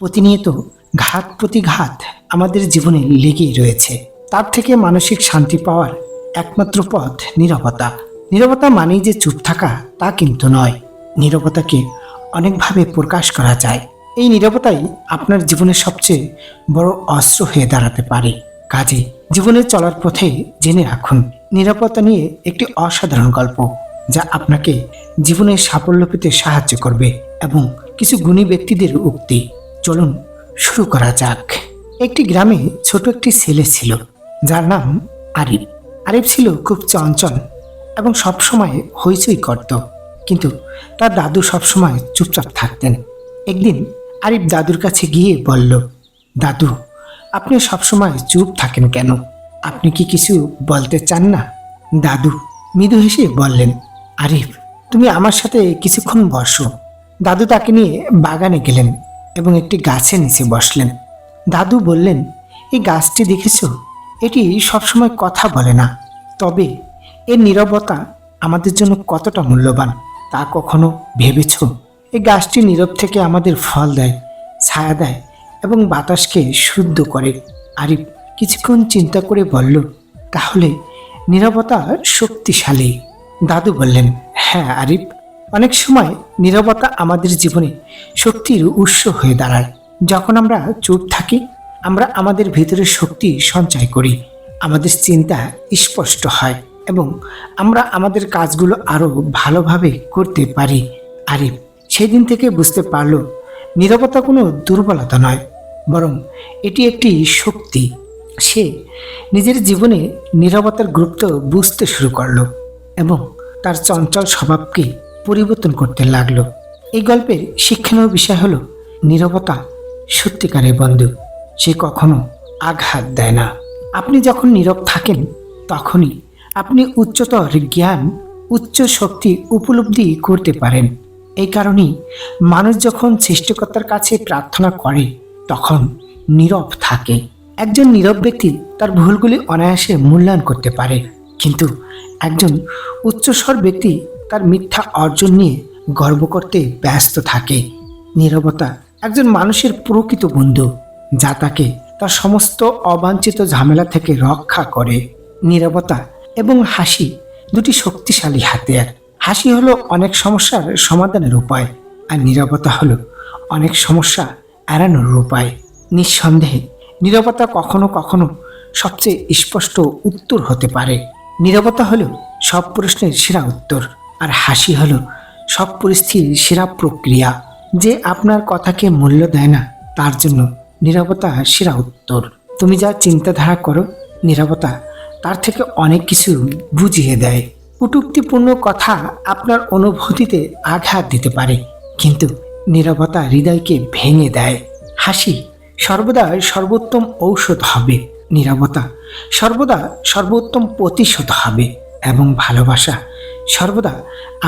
প্রতিনিয়ত ঘাত প্রতিঘাত আমাদের জীবনে লেগেই রয়েছে। তার থেকে মানসিক শান্তি পাওয়ার একমাত্র পথ নীরবতা। নীরবতা মানেই যে চুপ থাকা তা কিন্তু নয়। নীরবতাকে অনেকভাবে প্রকাশ করা যায়। এই নীরবতাই আপনার জীবনের সবচেয়ে বড় অস্ত্র হয়ে দাঁড়াতে পারে। কাজে জীবনে চলার পথে জেনে রাখুন, নিরাপত্তা নিয়ে একটি অসাধারণ গল্প যা আপনাকে জীবনের সাফল্য পেতে সাহায্য করবে এবং কিছু গুণী ব্যক্তিদের উক্তি। চলুন শুরু করা যাক। একটি গ্রামে ছোট একটি ছেলে ছিল যার নাম আরিফ। আরিফ ছিল খুব চঞ্চল এবং সবসময় হইচই করত, কিন্তু তার দাদু সবসময় চুপচাপ থাকতেন। একদিন আরিফ দাদুর কাছে গিয়ে বলল, দাদু, আপনি সবসময় চুপ থাকেন কেন? আপনি কি কিছু বলতে চান না? দাদু মৃদু হেসে বললেন, আরিফ, তুমি আমার সাথে কিছুক্ষণ বসো। দাদু তাকে নিয়ে বাগানে গেলেন এবং একটি গাছের নিচে বসলেন। দাদু বললেন, এই গাছটি দেখেছো? এটি সবসময় কথা বলে না, তবে এর নীরবতা আমাদের জন্য কতটা মূল্যবান তা কখনো ভেবেছ? এই গাছটি নীরব থেকে আমাদের ফল দেয়, ছায়া দেয় এবং বাতাসকে শুদ্ধ করে। আরিফ কিছুক্ষণ চিন্তা করে বলল, তাহলে নীরবতা শক্তিশালী। দাদু বললেন, হ্যাঁ আরিফ, অনেক সময় নীরবতা আমাদের জীবনে শক্তির উৎস হয়ে দাঁড়ায়। যখন আমরা চুপ থাকি, আমরা আমাদের ভিতরে শক্তি সঞ্চয় করি, আমাদের চিন্তা স্পষ্ট হয় এবং আমরা আমাদের কাজগুলো আরো ভালোভাবে করতে পারি। আরিফ সেদিন থেকে বুঝতে পারল, নীরবতা কোনো দুর্বলতা নয়, বরং এটি একটি শক্তি। সে নিজের জীবনে নীরবতার গুরুত্ব বুঝতে শুরু করলো এবং তার চঞ্চল স্বভাবকে পরিবর্তন করতে লাগলো। এই গল্পের শিক্ষণীয় বিষয় হলো, নীরবতা সত্যিকারের বন্ধু। সে কখনো আঘাত দেয় না। আপনি যখন নীরব থাকেন, তখনই আপনি উচ্চতর জ্ঞান, উচ্চ শক্তি উপলব্ধি করতে পারেন। এই কারণেই মানুষ যখন সৃষ্টিকর্তার কাছে প্রার্থনা করে, তখন নীরব থাকে। একজন নীরব ব্যক্তি তার ভুলগুলি অনায়াসে মূল্যায়ন করতে পারে, কিন্তু একজন উচ্চস্বর ব্যক্তি তার মিথ্যা অর্জন নিয়ে গর্ব করতে ব্যস্ত থাকে। নীরবতা একজন মানুষের প্রকৃত বন্ধু, যা তাকে তার সমস্ত অবাঞ্ছিত ঝামেলা থেকে রক্ষা করে। নীরবতা এবং হাসি দুটি শক্তিশালী হাতিয়ার। হাসি হলো অনেক সমস্যার সমাধানের উপায়, আর নীরবতা হলো অনেক সমস্যা এড়ানোর উপায়। নিঃসন্দেহে নীরবতা কখনো কখনো সবচেয়ে স্পষ্ট উত্তর হতে পারে। নীরবতা হলো সব প্রশ্নের সেরা উত্তর, আর হাসি হলো সব পরিস্থিতির সেরা প্রক্রিয়া। যে আপনার কথাকে মূল্য দেয় না, তার জন্য নীরবতা সেরা উত্তর। তুমি যা চিন্তাধারা করো, নীরবতা তার থেকে অনেক কিছু বুঝিয়ে দেয়। কটূক্তিপূর্ণ কথা আপনার অনুভূতিতে আঘাত দিতে পারে, কিন্তু নীরবতা হৃদয়কে ভেঙে দেয়। হাসি সর্বদা সর্বোত্তম ঔষধ হবে, নীরবতা সর্বদা সর্বোত্তম প্রতিশোধ হবে, এবং ভালোবাসা সর্বদা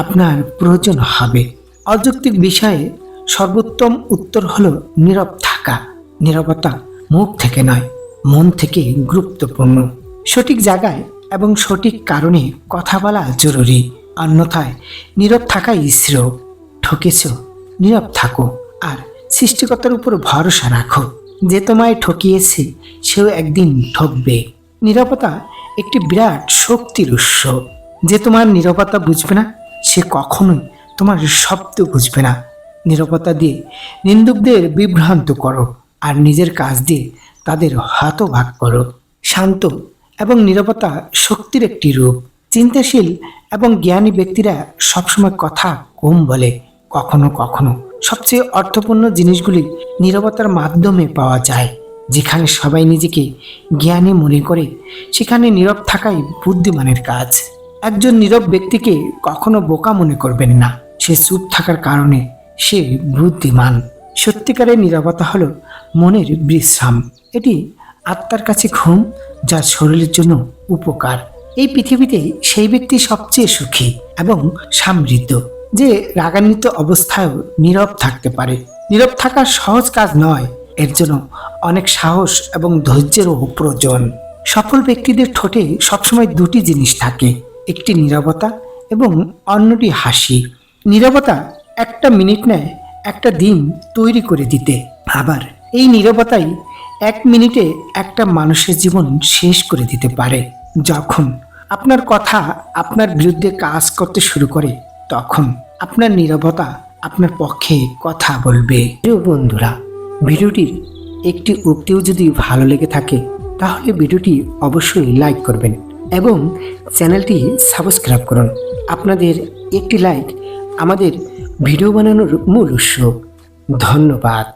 আপনার প্রয়োজন হবে। অযৌক্তিক বিষয়ে সর্বোত্তম উত্তর হলো নীরব থাকা। নীরবতা মুখ থেকে নয়, মন থেকে গুরুত্বপূর্ণ। সঠিক জায়গায় এবং সঠিক কারণে কথা বলা জরুরি, অন্যথায় নীরব থাকাই শ্রেয়। ঠকেছ, নীরব থাকো, আর সৃষ্টিকর্তার উপর ভরসা রাখো। যে তোমায় ঠকিয়েছে, সেও একদিন ঠকবে। নীরবতা একটি বিরাট শক্তির উৎস। যে তোমার নীরবতা বুঝবে না, সে কখনোই তোমার শব্দ বুঝবে না। নীরবতা দিয়ে নিন্দুকদের বিভ্রান্ত করো, আর নিজের কাজ দিয়ে তাদের হতভাগ করো। শান্ত এবং নীরবতা শক্তির একটি রূপ। চিন্তাশীল এবং জ্ঞানী ব্যক্তিরা সবসময় কথা কম বলে। কখনো কখনো সবচেয়ে অর্থপূর্ণ জিনিসগুলি নীরবতার মাধ্যমে পাওয়া যায়। যেখানে সবাই নিজেকে জ্ঞানী মনে করে, সেখানে নীরব থাকাই বুদ্ধিমানের কাজ। একজন নীরব ব্যক্তিকে কখনো বোকা মনে করবেন না। সে চুপ থাকার কারণে সে বুদ্ধিমান। সত্যিকারের নীরবতা হলো মনের বিশ্রাম। এটি আত্মার কাছে ঘুম, যা শরীরের জন্য উপকার। এই পৃথিবীতে সেই ব্যক্তি সবচেয়ে সুখী এবং সমৃদ্ধ, যে রাগান্বিত অবস্থায়ও নীরব থাকতে পারে। নীরব থাকা সহজ কাজ নয়, এর জন্য অনেক সাহস এবং ধৈর্যেরও প্রয়োজন। সফল ব্যক্তিদের ঠোঁটে সবসময় দুটি জিনিস থাকে, একটি নীরবতা এবং অন্যটি হাসি। নীরবতা একটা মিনিট নেয় একটা দিন তৈরি করে দিতে। আবার এই নীরবতাই 1 মিনিটে একটা মানুষের জীবন শেষ করে দিতে পারে। যখন আপনার কথা আপনার বিরুদ্ধে কাজ করতে শুরু করে, তখন আপনার নীরবতা আপনার পক্ষে কথা বলবে। প্রিয় বন্ধুরা, ভিডিওটির একটি উক্তিও যদি ভালো লেগে থাকে তাহলে ভিডিওটি অবশ্যই লাইক করবেন এবং চ্যানেলটি সাবস্ক্রাইব করুন। আপনাদের একটি লাইক আমাদের ভিডিও বানানোর মূল উৎস। ধন্যবাদ।